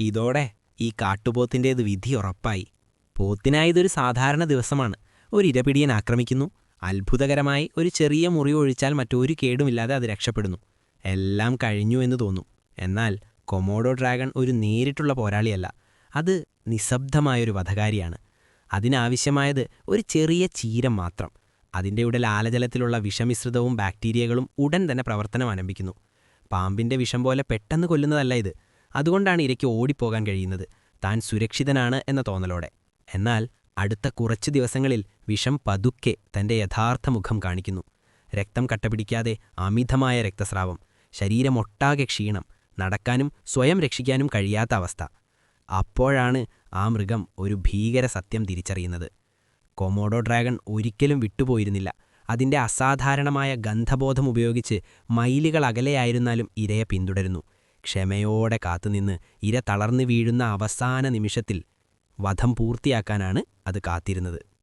ഇതോടെ ഈ കാട്ടുപോത്തിൻ്റേത് വിധി ഉറപ്പായി. പോത്തിനായതൊരു സാധാരണ ദിവസമാണ്. ഒരു ഇരപിടിയൻ ആക്രമിക്കുന്നു. അത്ഭുതകരമായി ഒരു ചെറിയ മുറിവ് ഒഴിച്ചാൽ മറ്റൊരു കേടുമില്ലാതെ അത് രക്ഷപ്പെടുന്നു. എല്ലാം കഴിഞ്ഞു എന്ന് തോന്നും. എന്നാൽ കൊമോഡോ ഡ്രാഗൺ ഒരു നേരിട്ടുള്ള പോരാളിയല്ല. അത് നിശബ്ദമായൊരു വധകാരിയാണ്. അതിനാവശ്യമായത് ഒരു ചെറിയ ചീരം മാത്രം. അതിൻ്റെ ഉടൽ ആലജലത്തിലുള്ള വിഷമിശ്രിതവും ബാക്ടീരിയകളും ഉടൻ തന്നെ പ്രവർത്തനം ആരംഭിക്കുന്നു. പാമ്പിൻ്റെ വിഷം പോലെ പെട്ടെന്ന് കൊല്ലുന്നതല്ല ഇത്. അതുകൊണ്ടാണ് ഇരയ്ക്ക് ഓടിപ്പോകാൻ കഴിയുന്നത്, താൻ സുരക്ഷിതനാണ് എന്ന തോന്നലോടെ. എന്നാൽ അടുത്ത കുറച്ചു ദിവസങ്ങളിൽ വിഷം പതുക്കെ തൻ്റെ യഥാർത്ഥ മുഖം കാണിക്കുന്നു. രക്തം കട്ടപിടിക്കാതെ അമിതമായ രക്തസ്രാവം, ശരീരമൊട്ടാകെ ക്ഷീണം, നടക്കാനും സ്വയം രക്ഷിക്കാനും കഴിയാത്ത അവസ്ഥ. അപ്പോഴാണ് ആ മൃഗം ഒരു ഭീകര സത്യം തിരിച്ചറിയുന്നത്. കൊമോഡോ ഡ്രാഗൺ ഒരിക്കലും വിട്ടുപോയിരുന്നില്ല. അതിൻ്റെ അസാധാരണമായ ഗന്ധബോധം ഉപയോഗിച്ച് മൈലുകൾ അകലെയായിരുന്നാലും ഇരയെ പിന്തുടരുന്നു. ക്ഷമയോടെ കാത്തുനിന്ന് ഇര തളർന്നു വീഴുന്ന അവസാന നിമിഷത്തിൽ വധം പൂർത്തിയാക്കാനാണ് അത് കാത്തിരുന്നത്.